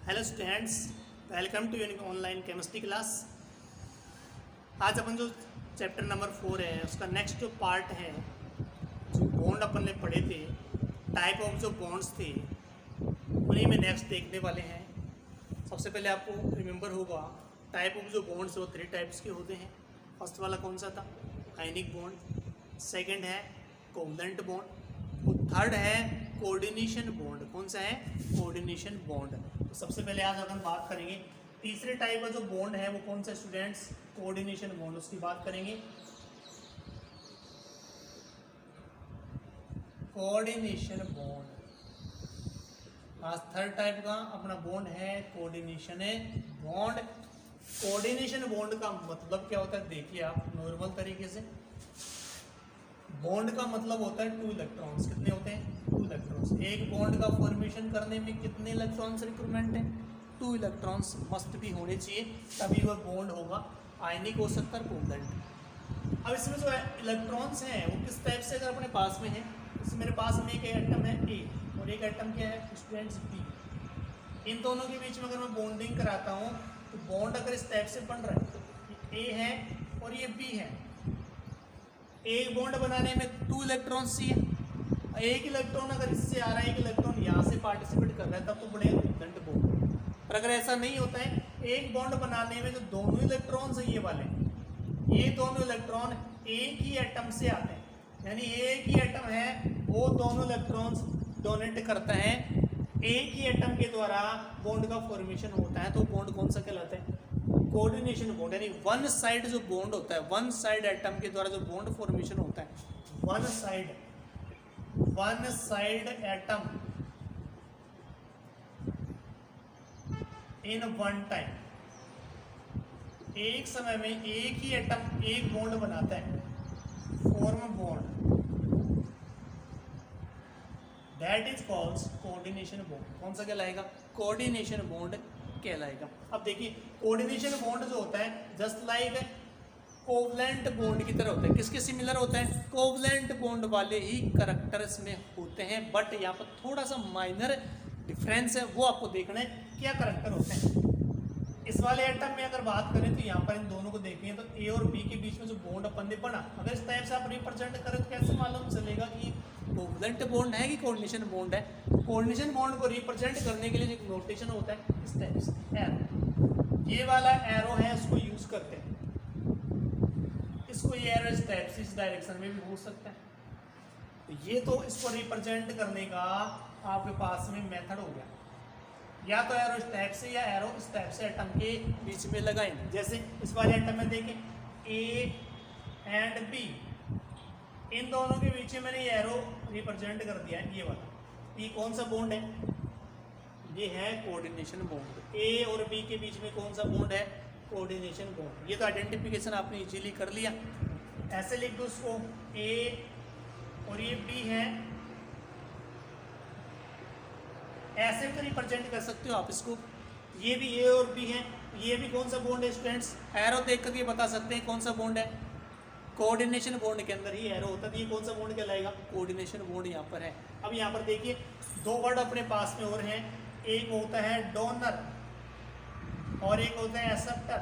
Hello students, welcome to unique online chemistry class. आज अपन जो चैप्टर नंबर 4 है उसका नेक्स्ट जो पार्ट है, जो बॉन्ड अपन ने पढ़े थे, टाइप ऑफ जो बॉन्ड्स थे उन्हीं में नेक्स्ट देखने वाले हैं। सबसे पहले आपको रिमेंबर होगा टाइप ऑफ जो बॉन्ड्स वो 3 टाइप्स के होते हैं। फर्स्ट वाला कौन सा था? Ionic bond. सेकंड है कोवलेंट बॉन्ड और थर्ड है कोऑर्डिनेशन बॉन्ड। कौन सा है? Coordination bond. तो सबसे पहले आज अपन बात करेंगे तीसरे टाइप का जो बॉन्ड है वो कौन सा स्टूडेंट्स? कोऑर्डिनेशन बॉन्ड, उसकी बात करेंगे। कोऑर्डिनेशन बॉन्ड आज थर्ड टाइप का अपना बॉन्ड है कोऑर्डिनेशन बॉन्ड। कोऑर्डिनेशन बॉन्ड का मतलब क्या होता है? देखिए आप नॉर्मल तरीके से, बॉन्ड का मतलब होता है 2 इलेक्ट्रॉन्स। कितने होते हैं? 2 इलेक्ट्रॉन्स। एक बॉन्ड का फॉर्मेशन करने में कितने इलेक्ट्रॉन्स रिक्वायरमेंट है? 2 इलेक्ट्रॉन्स मस्ट भी होने चाहिए, तभी वह बॉन्ड होगा। आयनिक हो सकता है, कोवलेंट। अब इसमें जो इलेक्ट्रॉन्स हैं वो किस टाइप से अगर अपने पास में है, जैसे मेरे पास में एक एटम है ए और एक एटम क्या है स्टूडेंट्स बी। इन दोनों के बीच में अगर मैं बॉन्डिंग कराता हूँ तो बॉन्ड अगर इस टाइप से बन रहा है, तो ए है और ये बी है। एक बॉन्ड बनाने में 2 इलेक्ट्रॉन्स चाहिए। एक इलेक्ट्रॉन अगर इससे आ रहा है, एक इलेक्ट्रॉन यहाँ से पार्टिसिपेट कर रहा है, तब तो बड़े कोवलेंट बॉन्ड। पर अगर ऐसा नहीं होता है, एक बॉन्ड बनाने में जो दोनों इलेक्ट्रॉन्स है ये दोनों इलेक्ट्रॉन एक ही एटम से आते हैं, यानी एक ही एटम है वो दोनों इलेक्ट्रॉन्स डोनेट करता है, एक ही एटम के द्वारा बॉन्ड का फॉर्मेशन होता है, तो बॉन्ड कौन सा कहलाता है? Coordination bond. यानी वन साइड जो बॉन्ड होता है, वन साइड एटम के द्वारा जो बॉन्ड फॉर्मेशन होता है, one side atom in one time, एक समय में एक ही एटम एक बॉन्ड बनाता है, form bond, that is called coordination bond. कौन सा कहलाएगा? कोऑर्डिनेशन बॉन्ड कहलाएगा। अब देखिए कोऑर्डिनेशन बॉन्ड जो होता है जस्ट लाइक कोवलेंट बॉन्ड की तरह होता है। किसके सिमिलर होता है? कोवलेंट बॉन्ड वाले ही करैक्टर्स में होते हैं, बट यहाँ पर थोड़ा सा माइनर डिफरेंस है, वो आपको देखना है क्या करैक्टर होते हैं। इस वाले एटम में अगर बात करें तो यहाँ पर इन दोनों को देखें तो ए और बी के बीच में जो बॉन्ड अपन ने बना, अगर इस टाइप से आप रिप्रेजेंट करें तो कैसे मालूम चलेगा कि कोवलेंट बॉन्ड है कि कोऑर्डिनेशन बॉन्ड है? कोऑर्डिनेशन बॉन्ड को रिप्रेजेंट करने के लिए एक नोटेशन होता है इस टाइप से, एरो। ये वाला एरो है, इसको यूज करते हैं, इसको ये एरो इस टाइप से इस डायरेक्शन में भी हो सकता है। तो ये तो इसको रिप्रेजेंट करने का आपके पास में मेथड हो गया, या तो एरो इस टाइप से या एरो इस टाइप से एटम के बीच में लगाएंगे। जैसे इस वाले एटम में देखें ए एंड बी, इन दोनों के बीच में मैंने ये एरो रिप्रेजेंट कर दिया है। ये वाला ये कौन सा बॉन्ड है? ये है कोऑर्डिनेशन बॉन्ड। ए और बी के बीच में कौन सा बॉन्ड है? Coordination bond. ये तो आइडेंटिफिकेशन आपने इजीली कर लिया। ऐसे लिख दो उसको, ए और ये बी है, ऐसे भी रिप्रेजेंट कर सकते हो आप इसको। ये भी ए और बी है, ये भी कौन सा बॉन्ड है स्टूडेंट्स? एरो देख करके बता सकते हैं कौन सा बॉन्ड है। कोऑर्डिनेशन बॉन्ड के अंदर ही एरो होता है, तो ये कौन सा बॉन्ड कहलाएगा? कोऑर्डिनेशन बॉन्ड यहाँ पर है। अब यहाँ पर देखिए 2 वर्ड अपने पास में और हैं, एक होता है डोनर और एक होता है एक्सेप्टर।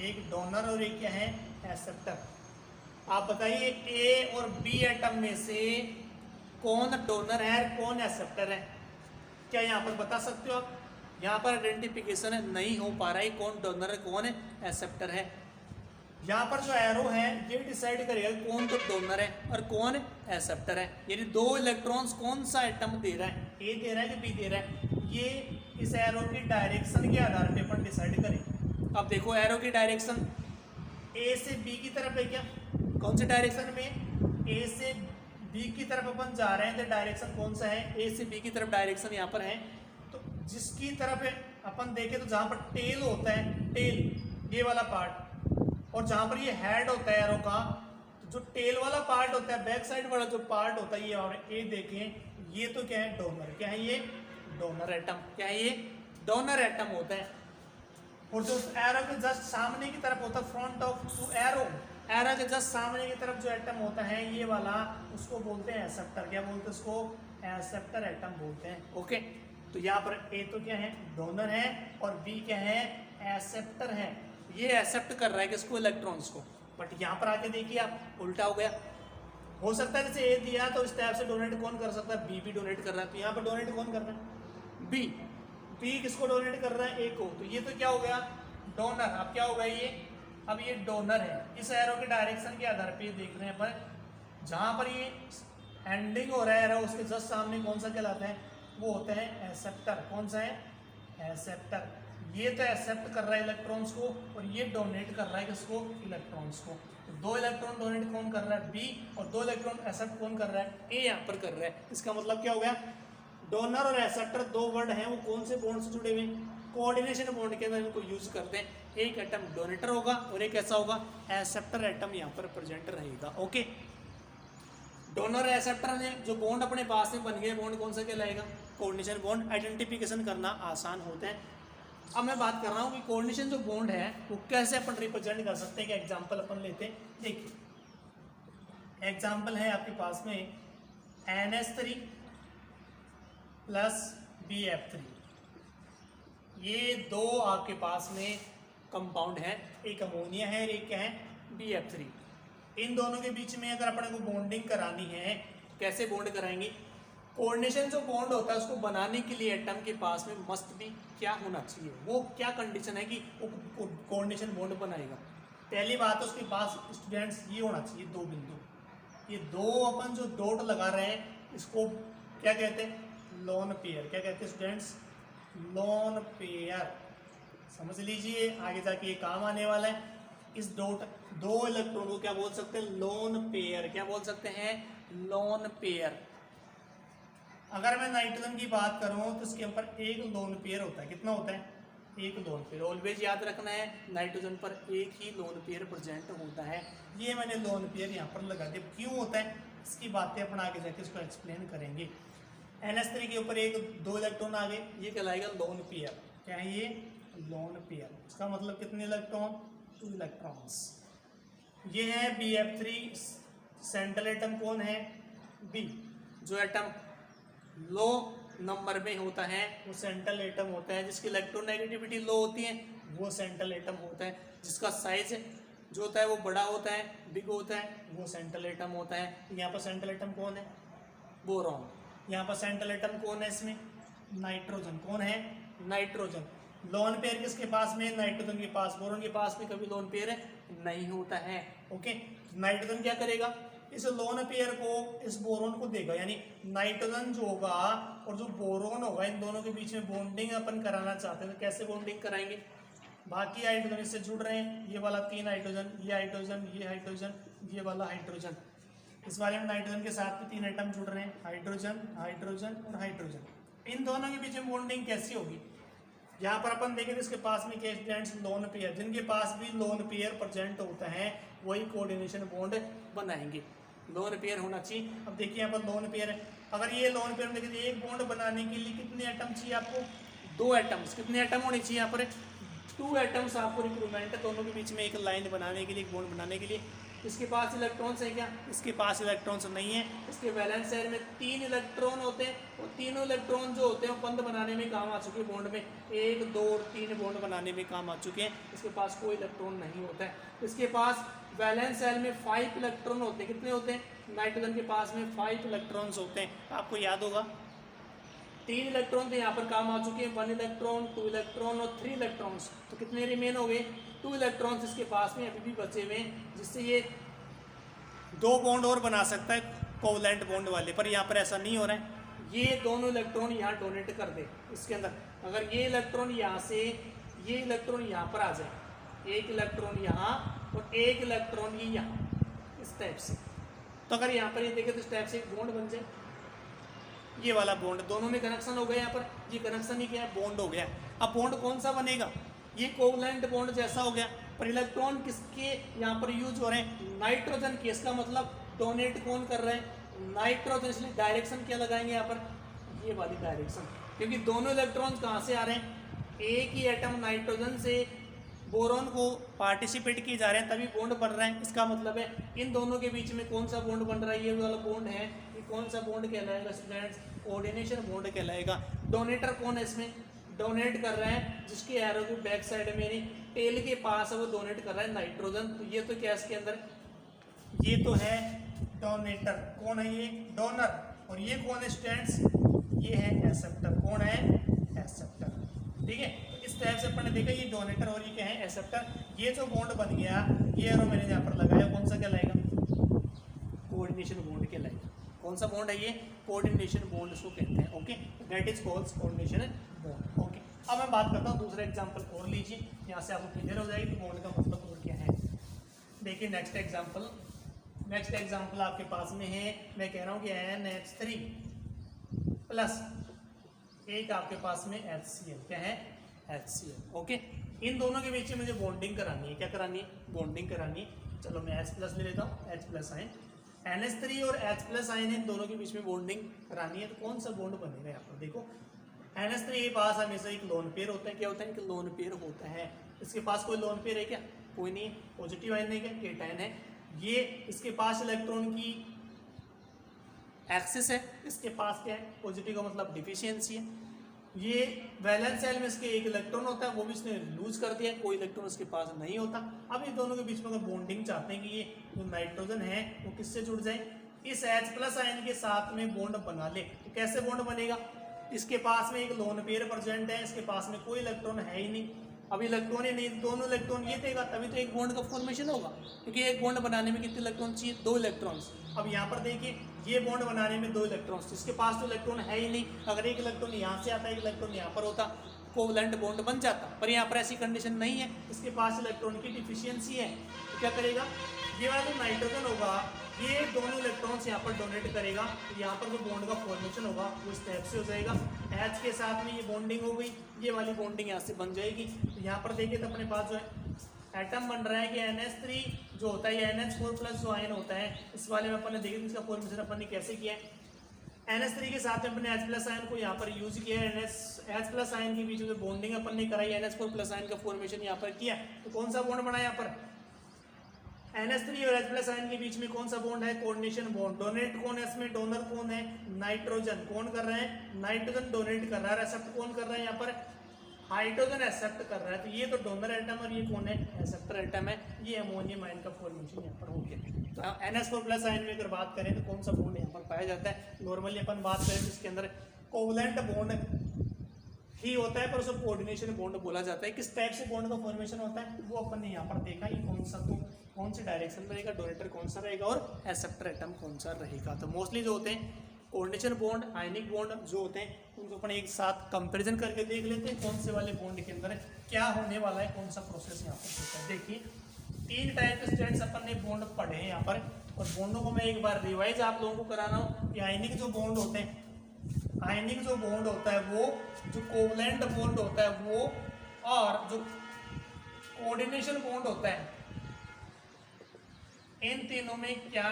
एक डोनर और एक क्या है? एक्सेप्टर। आप बताइए ए और बी एटम में से कौन डोनर है, कौन एक्सेप्टर है? क्या यहाँ पर बता सकते हो आप? यहाँ पर आइडेंटिफिकेशन नहीं हो पा रहा है कौन डोनर है कौन एक्सेप्टर है। यहाँ पर जो एरो है ये डिसाइड करेगा कौन तो डोनर है और कौन एक्सेप्टर है। यानी 2 इलेक्ट्रॉन्स कौन सा एटम दे रहा है, ए दे रहा है कि बी दे रहा है, ये इस एरो की डायरेक्शन के आधार पे अपन डिसाइड करें। अब देखो एरो की डायरेक्शन ए से बी की तरफ है क्या? कौन सी डायरेक्शन में? ए से बी की तरफ अपन जा रहे हैं, तो डायरेक्शन कौन सा है? ए से बी की तरफ डायरेक्शन यहाँ पर है। तो जिसकी तरफ अपन देखें तो जहाँ पर टेल होता है, टेल ये वाला पार्ट, और जहाँ पर ये हेड होता है एरो का, तो जो टेल वाला पार्ट होता है, बैक साइड वाला जो पार्ट होता है, ये और ये देखें, ये तो क्या है? डोनर। क्या है ये? Donor atom. क्या है ये? डोनर एटम होता है। और जो एरो के जस्ट सामने की तरफ होता है, front of to arrow, arrow के जस्ट सामने की तरफ जो एटम होता है ये वाला, उसको बोलते हैं एक्सेप्टर। क्या बोलते हैं उसको? एक्सेप्टर एटम बोलते हैं। ओके, तो यहाँ पर ए तो क्या है, डोनर है, और बी क्या है, एक्सेप्टर है। ये एक्सेप्ट कर रहा है किसको, इलेक्ट्रॉन्स को। बट यहाँ पर आके देखिए आप, उल्टा हो गया। हो सकता है जैसे ए दिया तो इस टाइप से डोनेट कौन कर सकता है, बी भी डोनेट कर रहा है, तो यहाँ पर डोनेट कौन कर रहा है, बी। बी किसको डोनेट कर रहा है, ए को, तो ये तो क्या हो गया, डोनर। अब क्या होगा ये, अब ये डोनर है। इस एरो के डायरेक्शन के आधार पे देख रहे हैं पर जहां पर ये एंडिंग हो रहा है एरो, उसके जस्ट सामने कौन सा कहलाता है, वो होता है एक्सेप्टर। कौन सा है, एक्सेप्टर। ये तो एक्सेप्ट कर रहा है इलेक्ट्रॉन्स को, और ये डोनेट कर रहा है किसको, इलेक्ट्रॉन्स को। तो 2 इलेक्ट्रॉन डोनेट कौन कर रहा है, बी, और 2 इलेक्ट्रॉन एक्सेप्ट कौन कर रहा है, ए यहाँ पर कर रहा है। इसका मतलब क्या हो गया, डोनर और एक्सेप्टर 2 वर्ड हैं, वो कौन से बॉन्ड से जुड़े हुए, कोऑर्डिनेशन बॉन्ड के अंदर इनको यूज करते हैं। एक एटम डोनेटर होगा और एक ऐसा होगा एक्सेप्टर एटम यहाँ पर प्रेजेंट रहेगा। ओके, डोनर एक्सेप्टर ने जो बॉन्ड अपने पास में बन गए, बॉन्ड कौन सा कहलाएगा, कोऑर्डिनेशन बॉन्ड। आइडेंटिफिकेशन करना आसान होता है। अब मैं बात कर रहा हूँ कि कोऑर्डिनेशन जो बॉन्ड है वो कैसे अपन रिप्रेजेंट कर सकते हैं। कि एग्जांपल अपन लेते हैं, देखिए एग्जांपल है आपके पास में NH3 प्लस BF3। ये 2 आपके पास में कंपाउंड है, एक अमोनिया है और एक क्या है, BF3। इन दोनों के बीच में अगर अपन को बॉन्डिंग करानी है, कैसे बॉन्ड कराएंगे। कोऑर्डिनेशन जो बॉन्ड होता है उसको बनाने के लिए एटम के पास में मस्ट भी क्या होना चाहिए, वो क्या कंडीशन है कि वो कोऑर्डिनेशन बॉन्ड बनाएगा। पहली बात है उसके पास स्टूडेंट्स ये होना चाहिए 2 बिंदु। ये 2 अपन जो डॉट लगा रहे हैं इसको क्या कहते हैं, लोन पेयर। क्या कहते हैं स्टूडेंट्स, लोन पेयर। समझ लीजिए आगे जाके ये काम आने वाला है। इस डॉट 2 इलेक्ट्रॉन को क्या बोल सकते हैं, लोन पेयर। क्या बोल सकते हैं, लोन पेयर। अगर मैं नाइट्रोजन की बात करूं तो इसके ऊपर एक लोन पेयर होता है। कितना होता है, एक लोन पेयर। ऑलवेज याद रखना है नाइट्रोजन पर एक ही लोन पेयर प्रेजेंट होता है। ये मैंने लोन पेयर यहाँ पर लगा दिया। क्यों होता है इसकी बातें अपन आगे जाके इसको एक्सप्लेन करेंगे। NH3 के ऊपर 2 इलेक्ट्रॉन आ गए, ये कहलाएगा लोन पेयर। क्या है ये, लोन पेयर। इसका मतलब कितने इलेक्ट्रॉन, 2 इलेक्ट्रॉन्स। ये है BF3। सेंट्रल एटम कौन है, बी। जो एटम लो नंबर में होता है वो सेंट्रल एटम होता है। जिसकी इलेक्ट्रोनेगेटिविटी लो होती है वो सेंट्रल एटम होता है। जिसका साइज जो होता है वो बड़ा होता है, बिग होता है, वो सेंट्रल एटम होता है। यहाँ पर सेंट्रल एटम कौन है, बोरॉन। यहाँ पर सेंट्रल एटम कौन है इसमें, नाइट्रोजन। कौन है, नाइट्रोजन। लोन पेयर किसके पास में, नाइट्रोजन के पास। बोरॉन के पास में कभी लोन पेयर नहीं होता है। ओके, नाइट्रोजन क्या करेगा, इस लोन पेयर को इस बोरोन को देगा। यानी नाइट्रोजन जो होगा और जो बोरोन होगा, इन दोनों के बीच में बॉन्डिंग अपन कराना चाहते हैं। तो कैसे बॉन्डिंग कराएंगे, बाकी हाइड्रोजन इससे जुड़ रहे हैं। ये वाला 3 हाइड्रोजन, ये हाइड्रोजन, ये हाइड्रोजन, ये वाला हाइड्रोजन। इस वाले में नाइट्रोजन के साथ में 3 एटम जुड़ रहे हैं, हाइड्रोजन, हाइड्रोजन और हाइड्रोजन। इन दोनों के बीच में बॉन्डिंग कैसी होगी, यहाँ पर अपन देखें तो इसके पास में क्या स्टूडेंट्स, लोन पेयर। जिनके पास भी लोन पेयर प्रेजेंट होता है वही कोऑर्डिनेशन बॉन्ड बनाएंगे। लोन पेयर होना चाहिए। अब देखिए यहाँ पर लोन पेयर है। अगर ये लोन पेयर में देखिए, एक बॉन्ड बनाने के लिए कितने एटम चाहिए आपको, 2 एटम्स। कितने एटम होने चाहिए यहाँ पर, 2 एटम्स आपको रिक्वायरमेंट है दोनों के बीच में एक लाइन बनाने के लिए, एक बॉन्ड बनाने के लिए। इसके पास इलेक्ट्रॉन्स है क्या, इसके पास इलेक्ट्रॉन्स नहीं है। इसके वैलेंस शेल में 3 इलेक्ट्रॉन होते हैं, और तीनों इलेक्ट्रॉन जो होते हैं वो बंद बनाने में काम आ चुके हैं। बॉन्ड में 1, 2 और 3 बॉन्ड बनाने में काम आ चुके हैं। इसके पास कोई इलेक्ट्रॉन नहीं होता है। इसके पास वैलेंस शेल में 5 इलेक्ट्रॉन होते हैं। कितने होते हैं, नाइट्रोजन के पास में 5 इलेक्ट्रॉन्स होते हैं। आपको याद होगा 3 इलेक्ट्रॉन तो यहाँ पर काम आ चुके हैं, 1 इलेक्ट्रॉन, 2 इलेक्ट्रॉन और 3 इलेक्ट्रॉन्स। तो कितने रिमेन हो गए, 2 इलेक्ट्रॉन्स इसके पास में अभी भी बचे हुए हैं, जिससे ये 2 बॉन्ड और बना सकता है कोवलेंट बॉन्ड वाले। पर यहाँ पर ऐसा नहीं हो रहा है। ये दोनों इलेक्ट्रॉन यहाँ डोनेट कर दे इसके अंदर। अगर ये इलेक्ट्रॉन यहाँ से ये इलेक्ट्रॉन यहाँ पर आ जाए, एक इलेक्ट्रॉन यहाँ और एक इलेक्ट्रॉन ये यहाँ, इस टाइप से, तो अगर यहाँ पर ये देखें तो इस टाइप से एक बॉन्ड बन जाए। ये वाला बॉन्ड, दोनों में कनेक्शन हो गया। यहाँ पर ये कनेक्शन ही क्या है, बॉन्ड हो गया। अब बॉन्ड कौन सा बनेगा, ये कोवलेंट बॉन्ड जैसा हो गया। पर इलेक्ट्रॉन किसके यहाँ पर यूज हो रहे हैं, नाइट्रोजन के। इसका मतलब डोनेट कौन कर रहे हैं, नाइट्रोजन। इसलिए डायरेक्शन क्या लगाएंगे यहाँ पर, ये वाली डायरेक्शन। क्योंकि दोनों इलेक्ट्रॉन कहाँ से आ रहे हैं, एक ही एटम नाइट्रोजन से बोरॉन को पार्टिसिपेट किए जा रहे हैं तभी बॉन्ड बन रहा है। इसका मतलब है इन दोनों के बीच में कौन सा बॉन्ड बन रहा है, ये वाला बॉन्ड है, ये कौन सा बॉन्ड कहलाएगा स्टूडेंट्स, कोऑर्डिनेशन बॉन्ड कहलाएगा। डोनेटर कौन है इसमें, डोनेट कर रहा है जिसके एरो की बैक साइड में यानी टेल के पास है वो डोनेट कर रहा है नाइट्रोजन। तो ये तो क्या इसके अंदर, ये तो है डोनेटर, कौन है ये, डोनर, और ये कौन है स्टूडेंट्स, ये है एक्सेप्टर, कौन है एक्सेप्टर। ठीक है, तो इस टाइप से अपन ने देखा ये डोनेटर और ये क्या है एक्सेप्टर। ये जो बॉन्ड बन गया, ये एरो मैंने यहाँ पर लगाया, कौन सा कहलाएगा, कोऑर्डिनेशन बॉन्ड कहलाएगा। कौन सा बॉन्ड है ये, कोऑर्डिनेशन बॉन्ड इसको कहते हैं। Okay, that is called coordination bond. Okay, अब मैं बात करता हूँ दूसरा एग्जांपल और लीजिए, यहाँ से आपको क्लियर हो जाएगी बॉन्ड का मतलब और क्या है। देखिए नेक्स्ट एग्जांपल, नेक्स्ट एग्जांपल आपके पास में है, मैं कह रहा हूँ कि NH3 प्लस एक आपके पास में HCl, क्या है HCl। ओके, इन दोनों के बीच में मुझे बॉन्डिंग करानी है, क्या करानी है, बॉन्डिंग करानी है। चलो मैं H प्लस ले लेता हूँ, H प्लस आयन, NH3 और H प्लस आयन इन दोनों के बीच में बॉन्डिंग करानी है। तो कौन सा बॉन्ड बनेगा यहाँ पर, देखो NH3 के पास हमेशा एक लोन पेयर होता है, क्या होता है, एक लोन पेयर होता है। इसके पास कोई लोन पेयर है क्या, कोई नहीं, पॉजिटिव आयन है क्या, केटायन है। ये इसके पास इलेक्ट्रॉन की एक्सिस है, इसके पास क्या है, पॉजिटिव का मतलब डिफिशियंसी है। ये वैलेंस सेल में इसके एक इलेक्ट्रॉन होता है, वो भी इसने लूज कर दिया, कोई इलेक्ट्रॉन इसके पास नहीं होता। अब ये दोनों के बीच में अगर बॉन्डिंग चाहते हैं कि ये जो नाइट्रोजन है वो किससे जुड़ जाए, इस H प्लस आयन के साथ में बॉन्ड बना ले। तो कैसे बॉन्ड बनेगा, इसके पास में एक लोन पेयर प्रेजेंट है, इसके पास में कोई इलेक्ट्रॉन है ही नहीं, अब इलेक्ट्रॉन ही नहीं, दोनों इलेक्ट्रॉन ये देगा तभी तो एक बॉन्ड का फॉर्मेशन होगा, क्योंकि एक बॉन्ड बनाने में कितने इलेक्ट्रॉन चाहिए, 2 इलेक्ट्रॉन्स। अब यहाँ पर देखिए ये बॉन्ड बनाने में 2 इलेक्ट्रॉन्स, इसके पास तो इलेक्ट्रॉन है ही नहीं, अगर एक इलेक्ट्रॉन यहाँ से आता है, एक इलेक्ट्रॉन यहाँ पर होता, कोवलेंट बॉन्ड बन जाता, पर यहाँ पर ऐसी कंडीशन नहीं है, इसके पास इलेक्ट्रॉन की डिफिशियंसी है। तो क्या करेगा, ये वाला जो नाइट्रोजन होगा ये दोनों इलेक्ट्रॉन्स यहाँ पर डोनेट करेगा, तो यहाँ पर जो बॉन्ड का फॉर्मेशन होगा वो इस टाइप से हो जाएगा। H के साथ में ये बॉन्डिंग हो गई, ये वाली बॉन्डिंग यहाँ से बन जाएगी। तो यहाँ पर देखिए तो अपने पास जो है एटम बन रहा है कि NH3 जो होता है, ये NH4 प्लस जो आयन होता है, इस वाले में अपन ने देखिए इसका फॉर्मेशन अपन ने कैसे किया है। NH3 के साथ में अपने H प्लस आयन को यहाँ पर यूज किया है, H प्लस आयन के बीच में बॉन्डिंग अपन ने कराई, NH4 प्लस आयन का फॉर्मेशन यहाँ पर किया। तो कौन सा बॉन्ड बना यहाँ पर, NH3 और H प्लस आयन के बीच में कौन सा बॉन्ड है, कोऑर्डिनेशन बॉन्ड। डोनेट कौन है इसमें, डोनर कौन है, नाइट्रोजन, कौन कर रहे हैं, नाइट्रोजन डोनेट कर रहा है, एक्सेप्ट कौन कर रहा है यहाँ पर, हाइड्रोजन एक्सेप्ट कर रहा है। तो ये तो डोनर एटम और ये कौन है, एक्सेप्टर एटम है, ये अमोनियम आयन का फॉर्मेशन यहाँ पर हो गया। तो NH4 प्लस आयन में अगर बात करें तो कौन सा बॉन्ड यहाँ पर पाया जाता है, नॉर्मली अपन बात करें तो इसके अंदर कोवलेंट बॉन्ड ही होता है, पर उसको कोऑर्डिनेशन बॉन्ड बोला जाता है। किस टाइप से बॉन्ड का फॉर्मेशन होता है वो अपन ने यहाँ पर देखा, ये कौन सा, तो कौन से डायरेक्शन में रहेगा, डोनेटर कौन सा रहेगा और एक्सेप्टर एटम कौन सा रहेगा। तो मोस्टली जो होते हैं कोऑर्डिनेशन बॉन्ड, आयनिक बॉन्ड जो होते हैं उनको अपन एक साथ कंपैरिजन करके देख लेते हैं कौन से वाले बॉन्ड के अंदर क्या होने वाला है, कौन सा प्रोसेस यहाँ पर होता है। देखिए 3 टाइप के स्टूडेंट्स अपन ने बॉन्ड पढ़े हैं यहाँ पर, और बॉन्डों को मैं एक बार रिवाइज आप लोगों को करा रहा हूँ कि आयनिक जो बॉन्ड होते हैं, आयनिक जो बॉन्ड होता है वो, जो कोवलेंट बॉन्ड होता है वो, और जो कोऑर्डिनेशन बॉन्ड होता है, इन तीनों में क्या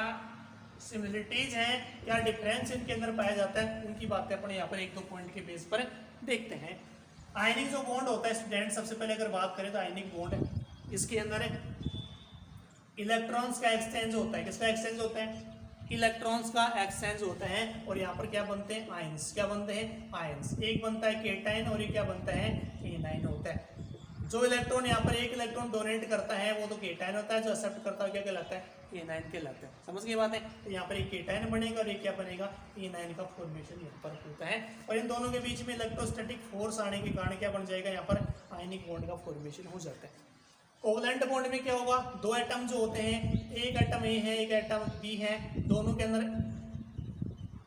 सिमिलरिटीज हैं, क्या डिफरेंस इनके अंदर पाया जाता है, उनकी बातें अपने यहाँ पर 1-2 पॉइंट के बेस पर देखते हैं। आयनिक जो बॉन्ड होता है स्टूडेंट, सबसे पहले अगर बात करें तो आयनिक बॉन्ड है, इसके अंदर इलेक्ट्रॉन्स का एक्सचेंज होता है। किसका एक्सचेंज होता है, इलेक्ट्रॉन्स का एक्सचेंज होता है, और यहाँ पर क्या बनते हैं, आयंस। क्या बनते हैं, आयंस। एक बनता है केटाइन और ये क्या बनता है, एनाइन होता है। जो इलेक्ट्रॉन यहाँ पर एक इलेक्ट्रॉन डोनेट करता है वो तो केटाइन होता है, जो एक्सेप्ट करता है क्या कहलाता है, एनाइन कहलाता है। समझ गई बात है। तो यहाँ पर एक केटाइन बनेगा और एक क्या बनेगा, एनाइन का फॉर्मेशन यहाँ पर होता है, और इन दोनों के बीच में इलेक्ट्रोस्टैटिक फोर्स आने के कारण क्या बन जाएगा, यहाँ पर आयनिक बॉन्ड का फॉर्मेशन हो जाता है। कोवलेंट बॉन्ड में क्या होगा, 2 एटम जो होते हैं, एक एटम ए है, एक एटम बी है, दोनों के अंदर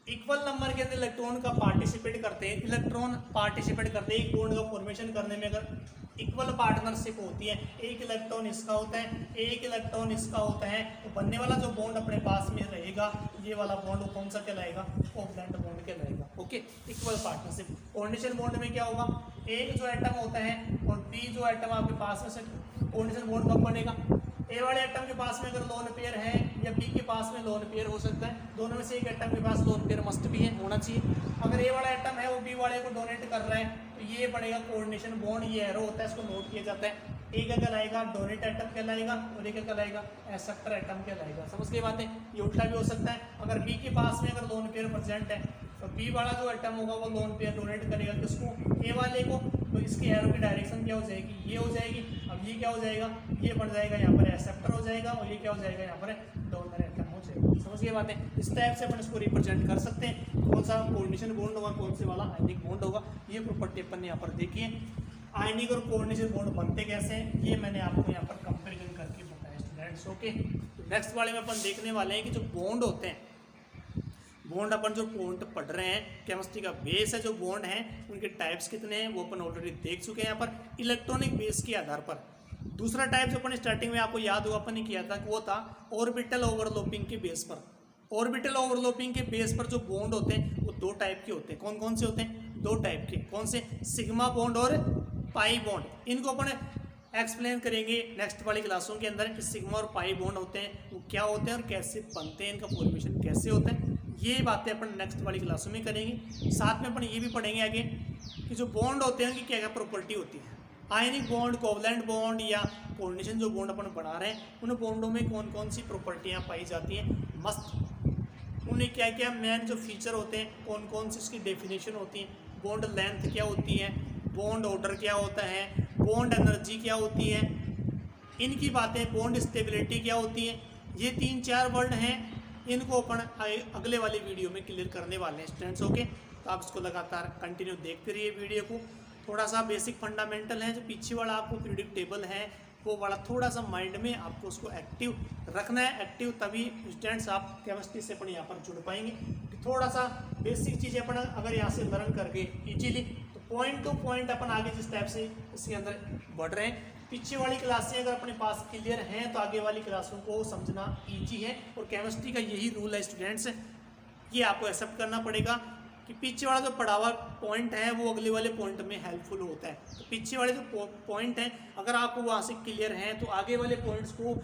इक्वल नंबर के अंदर इलेक्ट्रॉन का पार्टिसिपेट करते हैं, इलेक्ट्रॉन पार्टिसिपेट करते हैं एक बॉन्ड का फॉर्मेशन करने में। अगर इक्वल पार्टनरशिप होती है, एक इलेक्ट्रॉन इसका होता है, एक इलेक्ट्रॉन इसका होता है, तो बनने वाला जो बॉन्ड अपने पास में रहेगा, ये वाला बॉन्ड वो कौन सा कहलाएगा, कोवलेंट बॉन्ड कहलाएगा। Okay, equal partnership. Coordination bond में क्या होगा, एक जो एटम होता है और बी जो एटम आपके पास में से कोऑर्डिनेशन बॉन्ड कब बनेगा, ए वाले एटम के पास में अगर लोन पेयर है या बी के पास में लोन पेयर हो सकता है, दोनों में से एक एटम के पास लोन पेयर मस्ट भी है, होना चाहिए। अगर ए वाला एटम है वो बी वाले को डोनेट कर रहा है तो ये बनेगा कोऑर्डिनेशन बॉन्ड, ये एरो होता है, इसको नोट किया जाता है। एक क्या कहलाएगा, डोनेट एटम कहलाएगा, और एक क्या कहलाएगा, एक्सेप्टर एटम कहलाएगा। समझ गई बात है। ये उल्टा भी हो सकता है, अगर बी के पास में अगर लोन पेयर प्रेजेंट है तो बी वाला जो एटम होगा वो लोन पेयर डोनेट करेगा किसको, ए वाले को, तो इसकी एरो की डायरेक्शन क्या हो जाएगी, ये हो जाएगी। अब ये क्या हो जाएगा, ये बन जाएगा यहाँ पर एक्सेप्टर हो जाएगा, और ये क्या हो जाएगा यहाँ पर डोनर एटम हो जाएगा। समझ गए बात है। इस टाइप से अपन इसको रिप्रेजेंट कर सकते हैं, कौन सा कोऑर्डिनेशन बॉन्ड होगा, कौन से वाला आयनिक बॉन्ड होगा। ये प्रॉपर्टी अपन ने यहाँ पर देखी है। आयनिक और कोऑर्डिनेशन बॉन्ड बनते कैसे हैं ये मैंने आपको यहाँ पर कंपेरिजन करके बताया स्टूडेंट्स। ओके, नेक्स्ट वाले में अपन देखने वाले हैं कि जो बॉन्ड होते हैं, बॉन्ड अपन जो बॉन्ड पढ़ रहे हैं, केमिस्ट्री का बेस है, जो बॉन्ड हैं उनके टाइप्स कितने हैं वो अपन ऑलरेडी देख चुके हैं यहाँ पर इलेक्ट्रॉनिक बेस के आधार पर। दूसरा टाइप जो अपन स्टार्टिंग में आपको याद होगा अपन ने किया था कि वो था ऑर्बिटल ओवरलैपिंग के बेस पर। ऑर्बिटल ओवरलैपिंग के बेस पर जो बॉन्ड होते हैं वो दो टाइप के होते हैं। कौन कौन से होते हैं, दो टाइप के। कौन से, सिग्मा बॉन्ड और पाई बॉन्ड। इनको अपन एक्सप्लेन करेंगे नेक्स्ट वाली क्लासों के अंदर कि सिग्मा और पाई बॉन्ड होते हैं वो क्या होते हैं और कैसे बनते हैं, इनका फॉर्मेशन कैसे होता है। ये बातें अपन नेक्स्ट वाली क्लासों में करेंगे। साथ में अपन ये भी पढ़ेंगे आगे कि जो बॉन्ड होते हैं उनकी क्या क्या प्रॉपर्टी होती है। आयनिक बॉन्ड, कोवलेंट बॉन्ड या कोऑर्डिनेशन जो बॉन्ड अपन बना रहे हैं उन बॉन्डों में कौन कौन सी प्रॉपर्टियाँ पाई जाती हैं, मस्त उन्हें क्या क्या मेन जो फीचर होते हैं, कौन कौन सी इसकी डेफिनेशन होती है, बॉन्ड लेंथ क्या होती है, बॉन्ड ऑर्डर क्या होता है, बॉन्ड एनर्जी क्या होती है, इनकी बातें, बॉन्ड स्टेबिलिटी क्या होती है। ये 3-4 वर्ड हैं, इनको अपन अगले वाली वीडियो में क्लियर करने वाले हैं स्टूडेंट्स। ओके, तो आप इसको लगातार कंटिन्यू देखते रहिए वीडियो को। थोड़ा सा बेसिक फंडामेंटल है, जो पीछे वाला आपको पीरियोडिक टेबल है वो वाला थोड़ा सा माइंड में आपको उसको एक्टिव रखना है। एक्टिव तभी स्टूडेंट्स आप केमिस्ट्री से अपन यहाँ पर जुड़ पाएंगे। थोड़ा सा बेसिक चीज़ें अपन अगर यहाँ से लर्न करके इजीली, तो पॉइंट टू पॉइंट अपन आगे जिस टाइप से इसके अंदर बढ़ रहे हैं, पीछे वाली क्लासें अगर अपने पास क्लियर हैं तो आगे वाली क्लासों को समझना ईजी है। और केमिस्ट्री का यही रूल है स्टूडेंट्स, ये आपको एक्सेप्ट करना पड़ेगा कि पीछे वाला जो पढ़ा हुआ पॉइंट है वो अगले वाले पॉइंट में हेल्पफुल होता है। तो पीछे वाले जो पॉइंट हैं अगर आपको वहाँ से क्लियर हैं तो आगे वाले पॉइंट्स को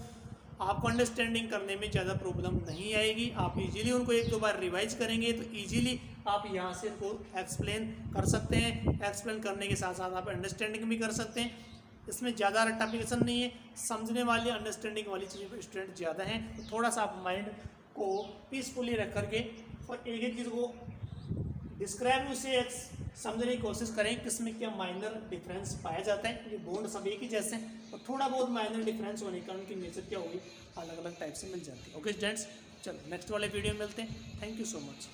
आपको अंडरस्टैंडिंग करने में ज़्यादा प्रॉब्लम नहीं आएगी। आप इजीली उनको 1-2 बार रिवाइज करेंगे तो इजीली आप यहाँ से उनको एक्सप्लेन कर सकते हैं। एक्सप्लेन करने के साथ साथ आप अंडरस्टैंडिंग भी कर सकते हैं। इसमें ज़्यादा रट्टाफिकेशन नहीं है, समझने वाली अंडरस्टैंडिंग वाली चीज़ें स्टूडेंट ज़्यादा हैं। तो थोड़ा सा आप माइंड को पीसफुली रख करके और एक एक चीज़ को डिस्क्राइब उसे समझने की कोशिश करें किसमें क्या माइनर डिफरेंस पाया जाता है। ये बॉन्ड सब एक ही जैसे हैं और थोड़ा बहुत माइनर डिफरेंस होने का उनकी नेचर क्या होगी अलग अलग टाइप से मिल जाती है। ओके स्टूडेंट्स, चलो नेक्स्ट वाले वीडियो में मिलते हैं। Thank you so much.